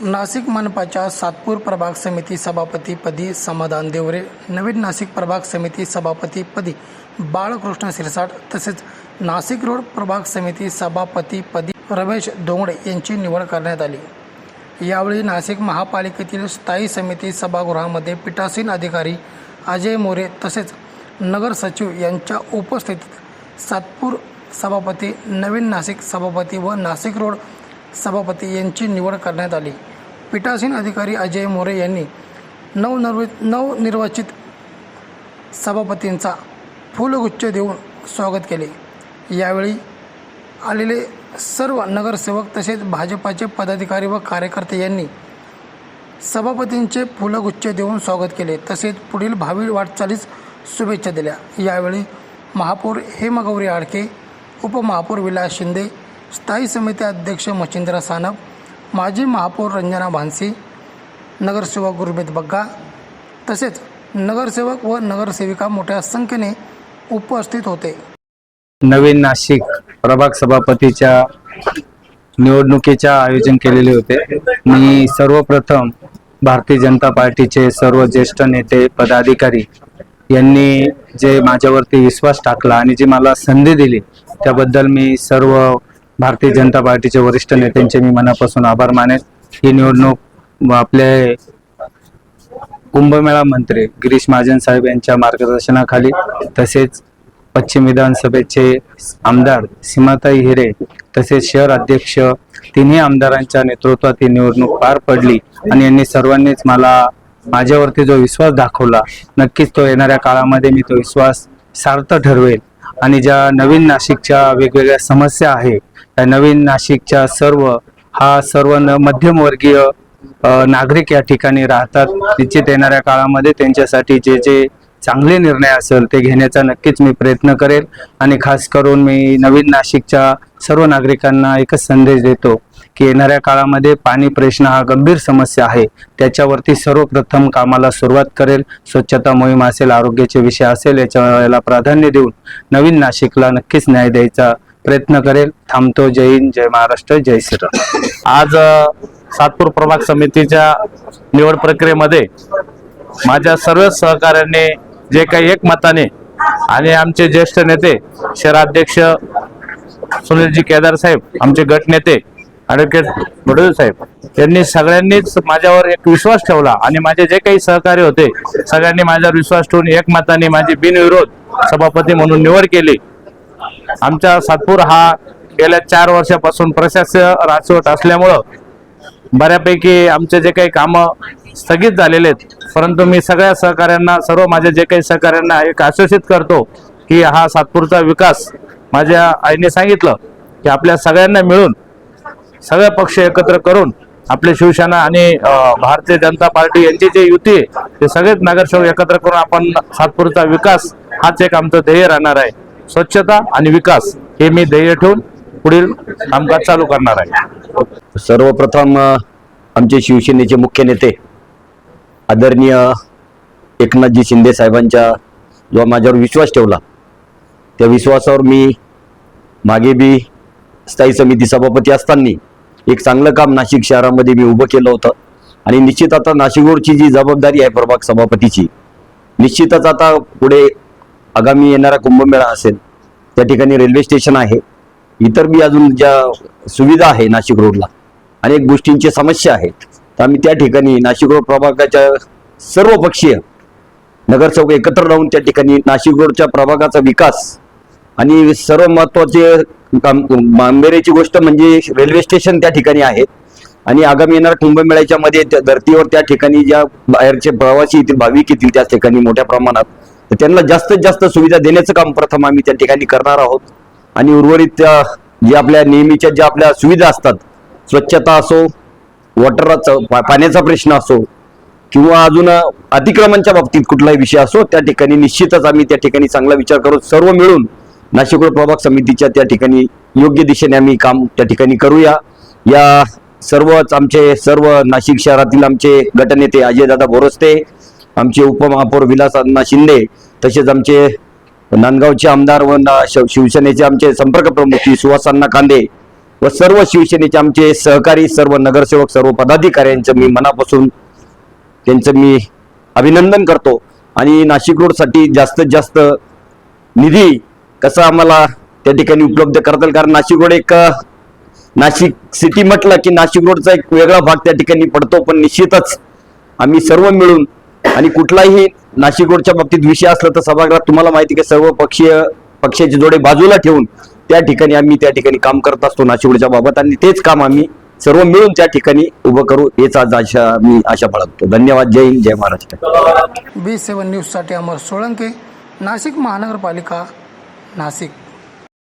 नाशिक मनपाच्या सातपूर प्रभाग समिती सभापतीपदी समाधान देवरे, नवीन नाशिक प्रभाग समिती सभापतीपदी बाळकृष्ण सिरसाट तसेच नाशिक रोड प्रभाग समिती सभापतीपदी रमेश धोंगडे यांची निवड करण्यात आली। यावेळी नाशिक महापालिकेतील स्थायी समिती सभागृहामध्ये पीठासीन अधिकारी अजय मोरे तसेच नगर सचिव यांच्या उपस्थितीत सातपूर सभापती, नवीन नाशिक सभापती व नाशिक रोड सभापती यांची निवड करण्यात आली। पीठासीन अधिकारी अजय मोरे यांनी नवनिर्वाचित सभापतींचा फुलगुच्छ देऊन स्वागत केले। यावेळी आलेले सर्व नगरसेवक तसेच भाजपाचे पदाधिकारी व कार्यकर्ते यांनी सभापतींचे फुलगुच्छ देऊन स्वागत केले तसेच पुढील भावी वाटचालीस शुभेच्छा दिल्या। यावेळी महापौर हेमगौरी आडके, उपमहापौर विलास शिंदे, स्थायी समिती अध्यक्ष मच्छिंद्र सानप, माजी महापौर रंजना भानसी, नगरसेवक गुरमीत बग्गा तसेच नगरसेवक व नगरसेविका मोठ्या संख्येने उपस्थित होते। नवीन नाशिक प्रभाग सभापतीच्या निवडणुकीचे आयोजन केलेले होते। मी सर्वप्रथम भारतीय जनता पार्टीचे सर्व ज्येष्ठ नेते पदाधिकारी यांनी जे माझ्यावरती विश्वास टाकला आणि जी मला संधी दिली त्याबद्दल मी सर्व भारतीय जनता पार्टीचे वरिष्ठ नेत्यांचे मी मनापासून आभार मानेन। ही निवडणूक आपले कुंभमेळा मंत्री गिरीश महाजन साहेब यांच्या मार्गदर्शनाखाली तसेच पश्चिम विधानसभेचे आमदार सीमाताई हिरे तसेच शहर अध्यक्ष तिन्ही आमदारांच्या नेतृत्वात ही निवडणूक पार पडली आणि यांनी सर्वांनीच मला माझ्यावरती जो विश्वास दाखवला, नक्कीच तो येणाऱ्या काळामध्ये मी तो विश्वास सार्थ ठरवेल आणि ज्या नवीन नाशिकच्या वेगवेगळ्या समस्या आहे त्या नवीन नाशिकच्या सर्व मध्यमवर्गीय नागरिक या ठिकाणी राहतात। निश्चित येणाऱ्या काळामध्ये त्यांच्यासाठी जे जे चांगले निर्णय असेल ते घेण्याचा नक्कीच मी प्रयत्न करेल आणि खास करून मी नवीन नाशिकच्या सर्व नागरिकांना एकच संदेश देतो की येणाऱ्या काळामध्ये पाणी प्रश्न हा गंभीर समस्या आहे, त्याच्यावरती सर्वप्रथम कामाला सुरुवात करेल। स्वच्छता मोहीम असेल, आरोग्याचे विषय असेल, याला प्राधान्य देऊन नवीन नाशिकला नक्कीच न्याय द्यायचा प्रयत्न करेल। थांबतो। जय हिंद, जय महाराष्ट्र, जय श्रीराम। आज सातपूर प्रभाग समितीच्या निवड प्रक्रियेमध्ये माझ्या सर्व सहकाऱ्यांनी जे काही एकमताने आणि आमचे ज्येष्ठ नेते शहराध्यक्ष सुनीलजी केदार साहेब, आमचे गट नेते ॲडव्होकेट बडोदे साहेब यांनी सगळ्यांनीच माझ्यावर एक विश्वास ठेवला आणि माझे जे काही सहकारी होते सगळ्यांनी माझ्यावर विश्वास ठेवून एकमताने माझी बिनविरोध सभापती म्हणून निवड केली। आमचा सातपूर हा गेल्या 4 वर्षापासून प्रशासकीय राजवट असल्यामुळं बऱ्यापैकी आमचे जे काही कामं स्थगित झालेले आहेत, परंतु मी सगळ्या सहकाऱ्यांना, सर्व माझ्या जे काही सहकाऱ्यांना एक आश्वासित करतो की हा सातपूरचा विकास, माझ्या आईने सांगितलं की आपल्या सगळ्यांना मिळून सगळे पक्ष एकत्र करून आपले शिवसेना आणि भारतीय जनता पार्टी यांची जे युती आहे ते सगळेच नगरसेवक एकत्र करून आपण सातपूरचा विकास हाच एक आमचं ध्येय राहणार आहे। स्वच्छता आणि विकास हे मी ध्येय ठेवून पुढील कामकाज चालू करणार आहे। सर्वप्रथम आमचे शिवसेनेचे मुख्य नेते आदरणीय एकनाथजी शिंदे साहेबांचा जो माझ्यावर विश्वास ठेवला त्या विश्वासावर मी मागे बी स्थायी समिती सभापती असताना एक चांगलं काम नाशिक शहरामध्ये मी उभं केलं होतं आणि निश्चित आता नाशिक रोडची जी जबाबदारी आहे प्रभाग सभापतीची, निश्चितच आता पुढे आगामी येणारा कुंभमेळा असेल, त्या ठिकाणी रेल्वे स्टेशन आहे, इतर बी अजून ज्या सुविधा आहे नाशिक रोडला अनेक गोष्टींची समस्या आहेत, तर आम्ही त्या ठिकाणी नाशिक रोड प्रभागाच्या सर्व पक्षीय नगरसेवक एकत्र राहून त्या ठिकाणी नाशिक रोडच्या प्रभागाचा विकास आणि सर्व महत्त्वाचे मांबेरेची गोष्ट म्हणजे रेल्वे स्टेशन त्या ठिकाणी आहेत आणि आगामी येणाऱ्या कुंभमेळ्याच्या मध्ये त्या धर्तीवर त्या ठिकाणी ज्या बाहेरचे प्रवासी येतील, भाविक येतील त्या ठिकाणी मोठ्या प्रमाणात, तर त्यांना जास्तीत जास्त सुविधा देण्याचं काम प्रथम आम्ही त्या ठिकाणी करणार आहोत आणि उर्वरित त्या जे आपल्या नेहमीच्या ज्या आपल्या सुविधा असतात, स्वच्छता असो, पाण्याचा प्रश्न असो किंवा अजून अतिक्रमणच्या बाबतीत कुठलाही विषय असो, त्या ठिकाणी निश्चितच आम्ही त्या ठिकाणी चांगला विचार करू, सर्व मिळून नाशिक रोड प्रभाग समितीच्या त्या ठिकाणी योग्य दिशेने आम्ही काम त्या ठिकाणी करूया। या सर्व नाशिक शहरातील आमचे गटनेते अजयदादा बोरस्ते, आमचे उपमहापौर विलास शिंदे तसेच आमचे नांदगावचे आमदार व शिवसेनेचे आमचे संपर्क प्रमुख सुहास कांदे व सर्व शिवसेनेचे आमचे सहकारी, सर्व नगरसेवक, सर्व पदाधिकाऱ्यांचं मी मनापासून त्यांचं मी अभिनंदन करतो. आणि नाशिक रोडसाठी जास्तीत जास्त निधी कसा आम्हाला त्या ठिकाणी उपलब्ध करता येईल, कारण नाशिक रोड एक नाशिक सिटी म्हटलं की नाशिक रोडचा एक वेगळा भाग त्या ठिकाणी पडतो. पण निश्चितच आम्ही सर्व मिळून, आणि कुठलाही नाशिक रोडच्या बाबतीत विषय असला तर सभागृहात तुम्हाला माहिती की सर्व पक्षाचे जोडे बाजूला ठेवून त्या ठिकाणी आम्ही त्या ठिकाणी काम करत असतो नाशिक रोडच्या बाबत, आणि तेच काम आम्ही सर्व मिळून त्या ठिकाणी उभं करू हेच आज मी आशा बाळगतो. धन्यवाद. जय हिंद, जय महाराष्ट्र. B7 न्यूजसाठी अमर सोळंके, नाशिक महानगरपालिका, नाशिक.